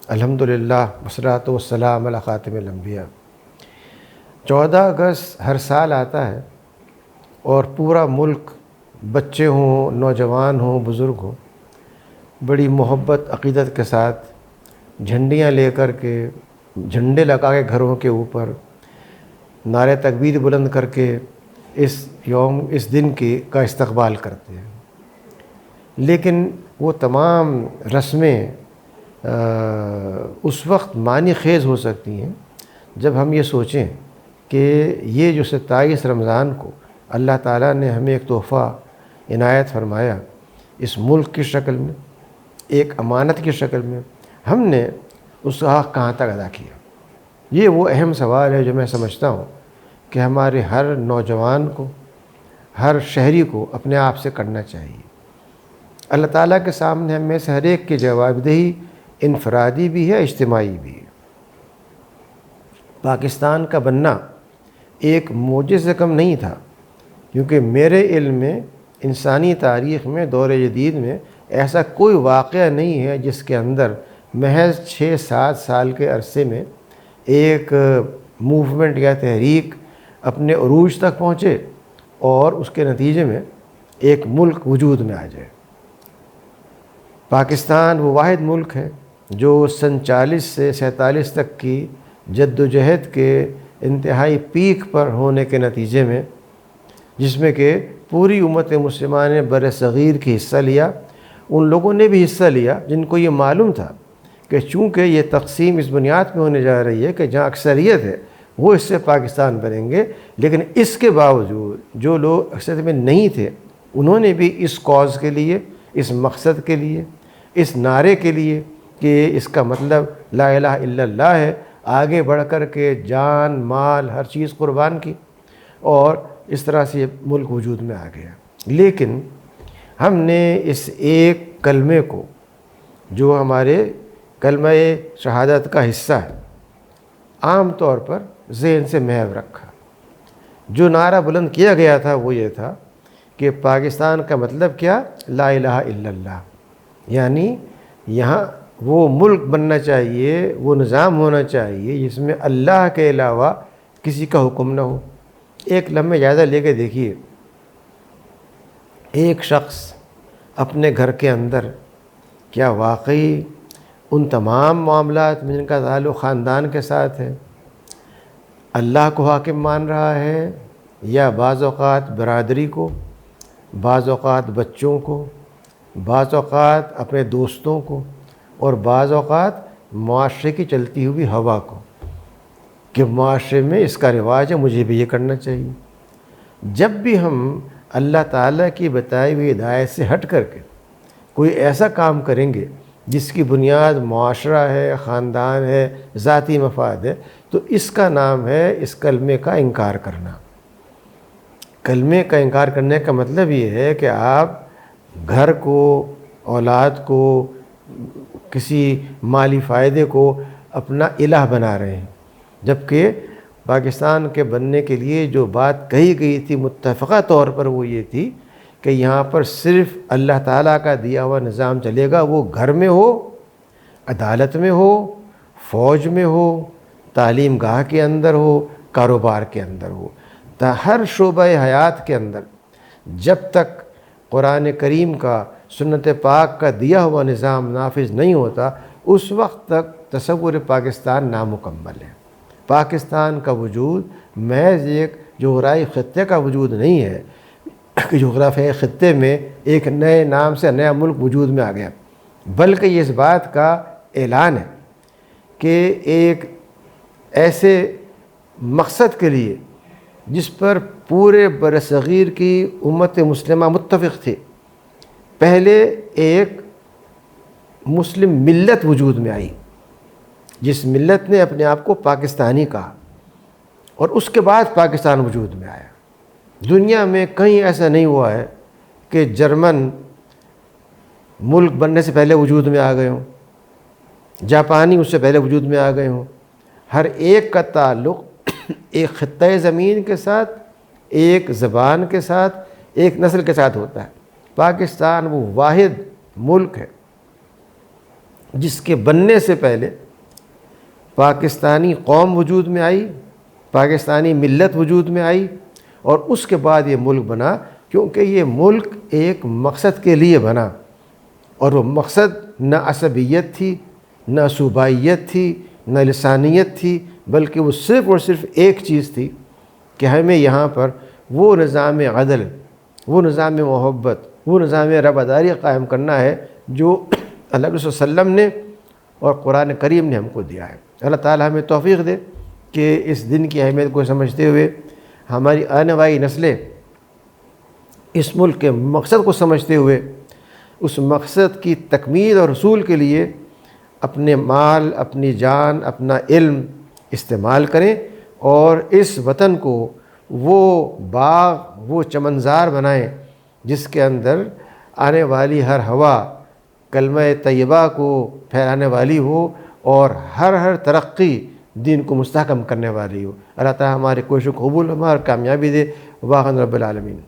الحمدللہ والصلاۃ والسلام علی خاتم الانبیاء۔ 14 اگست ہر سال آتا ہے اور پورا ملک، بچے ہوں، نوجوان ہوں، بزرگ ہوں، بڑی محبت عقیدت کے ساتھ جھنڈیاں لے کر کے، جھنڈے لگا کے گھروں کے اوپر نعرے تکبیر بلند کر کے اس دن کا استقبال کرتے ہیں۔ لیکن وہ تمام رسمیں اس وقت معنی خیز ہو سکتی ہیں جب ہم یہ سوچیں کہ یہ جو 27 رمضان کو اللہ تعالیٰ نے ہمیں ایک تحفہ عنایت فرمایا، اس ملک کی شکل میں، ایک امانت کی شکل میں، ہم نے اس کا حق کہاں تک ادا کیا۔ یہ وہ اہم سوال ہے جو میں سمجھتا ہوں کہ ہمارے ہر نوجوان کو، ہر شہری کو اپنے آپ سے کرنا چاہیے۔ اللہ تعالیٰ کے سامنے ہم میں سے ہر ایک کی جواب دہی انفرادی بھی ہے، اجتماعی بھی ہے۔ پاکستان کا بننا ایک معجزے سے کم نہیں تھا، کیونکہ میرے علم میں انسانی تاریخ میں دور جدید میں ایسا کوئی واقعہ نہیں ہے جس کے اندر محض 6-7 سال کے عرصے میں ایک موومنٹ یا تحریک اپنے عروج تک پہنچے اور اس کے نتیجے میں ایک ملک وجود میں آ جائے۔ پاکستان وہ واحد ملک ہے جو سن 40 سے 47 تک کی جد و جہد کے انتہائی پیک پر ہونے کے نتیجے میں، جس میں کہ پوری امت مسلمہ نے بر صغیر کی حصہ لیا، ان لوگوں نے بھی حصہ لیا جن کو یہ معلوم تھا کہ چونکہ یہ تقسیم اس بنیاد پہ ہونے جا رہی ہے کہ جہاں اکثریت ہے وہ اس سے پاکستان بنیں گے، لیکن اس کے باوجود جو لوگ اکثریت میں نہیں تھے انہوں نے بھی اس کاز کے لیے، اس مقصد کے لیے، اس نعرے کے لیے کہ اس کا مطلب لا الہ الا اللہ ہے، آگے بڑھ کر کے جان، مال، ہر چیز قربان کی، اور اس طرح سے یہ ملک وجود میں آ گیا۔ لیکن ہم نے اس ایک کلمے کو، جو ہمارے کلمہ شہادت کا حصہ ہے، عام طور پر ذہن سے محو رکھا۔ جو نعرہ بلند کیا گیا تھا وہ یہ تھا کہ پاکستان کا مطلب کیا؟ لا الہ الا اللہ، یعنی یہاں وہ ملک بننا چاہیے، وہ نظام ہونا چاہیے جس میں اللہ کے علاوہ کسی کا حکم نہ ہو۔ ایک لمحہ جائزہ لے کے دیکھیے، ایک شخص اپنے گھر کے اندر کیا واقعی ان تمام معاملات میں جن کا تعلق خاندان کے ساتھ ہے اللہ کو حاکم مان رہا ہے، یا بعض اوقات برادری کو، بعض اوقات بچوں کو، بعض اوقات اپنے دوستوں کو، اور بعض اوقات معاشرے کی چلتی ہوئی ہوا کو، کہ معاشرے میں اس کا رواج ہے، مجھے بھی یہ کرنا چاہیے۔ جب بھی ہم اللہ تعالیٰ کی بتائی ہوئی ہدایت سے ہٹ کر کے کوئی ایسا کام کریں گے جس کی بنیاد معاشرہ ہے، خاندان ہے، ذاتی مفاد ہے، تو اس کا نام ہے اس کلمے کا انکار کرنا۔ کلمے کا انکار کرنے کا مطلب یہ ہے کہ آپ گھر کو، اولاد کو، کسی مالی فائدے کو اپنا الہ بنا رہے ہیں، جبکہ پاکستان کے بننے کے لیے جو بات کہی گئی تھی متفقہ طور پر وہ یہ تھی کہ یہاں پر صرف اللہ تعالیٰ کا دیا ہوا نظام چلے گا، وہ گھر میں ہو، عدالت میں ہو، فوج میں ہو، تعلیم گاہ کے اندر ہو، کاروبار کے اندر ہو، ہر شعبہ حیات کے اندر جب تک قرآن کریم کا، سنت پاک کا دیا ہوا نظام نافذ نہیں ہوتا، اس وقت تک تصور پاکستان نامکمل ہے۔ پاکستان کا وجود محض ایک جغرافیائی خطے کا وجود نہیں ہے کہ جغرافیائی خطے میں ایک نئے نام سے نیا ملک وجود میں آ گیا، بلکہ یہ اس بات کا اعلان ہے کہ ایک ایسے مقصد کے لیے جس پر پورے برصغیر کی امت مسلمہ متفق تھی، پہلے ایک مسلم ملت وجود میں آئی جس ملت نے اپنے آپ کو پاکستانی کہا، اور اس کے بعد پاکستان وجود میں آیا۔ دنیا میں کہیں ایسا نہیں ہوا ہے کہ جرمن ملک بننے سے پہلے وجود میں آ گئے ہوں، جاپانی اس سے پہلے وجود میں آ گئے ہوں۔ ہر ایک کا تعلق ایک خطۂ زمین کے ساتھ، ایک زبان کے ساتھ، ایک نسل کے ساتھ ہوتا ہے۔ پاکستان وہ واحد ملک ہے جس کے بننے سے پہلے پاکستانی قوم وجود میں آئی، پاکستانی ملت وجود میں آئی، اور اس کے بعد یہ ملک بنا، کیونکہ یہ ملک ایک مقصد کے لیے بنا، اور وہ مقصد نہ عصبیت تھی، نہ صوبائیت تھی، نہ لسانیت تھی، بلکہ وہ صرف اور صرف ایک چیز تھی کہ ہمیں یہاں پر وہ نظام عدل، وہ نظام محبت، وہ نظام رباداری قائم کرنا ہے جو اللہ کے صلی اللہ علیہ وسلم نے اور قرآن کریم نے ہم کو دیا ہے۔ اللہ تعالیٰ ہمیں توفیق دے کہ اس دن کی اہمیت کو سمجھتے ہوئے ہماری آنے والی نسلیں اس ملک کے مقصد کو سمجھتے ہوئے اس مقصد کی تکمیل اور حصول کے لیے اپنے مال، اپنی جان، اپنا علم استعمال کریں، اور اس وطن کو وہ باغ، وہ چمنزار بنائیں جس کے اندر آنے والی ہر ہوا کلمہ طیبہ کو پھیلانے والی ہو، اور ہر ترقی دین کو مستحکم کرنے والی ہو۔ اللہ تعالیٰ ہماری کوشش قبول، ہماری کامیابی دے۔ واخر رب العالمین۔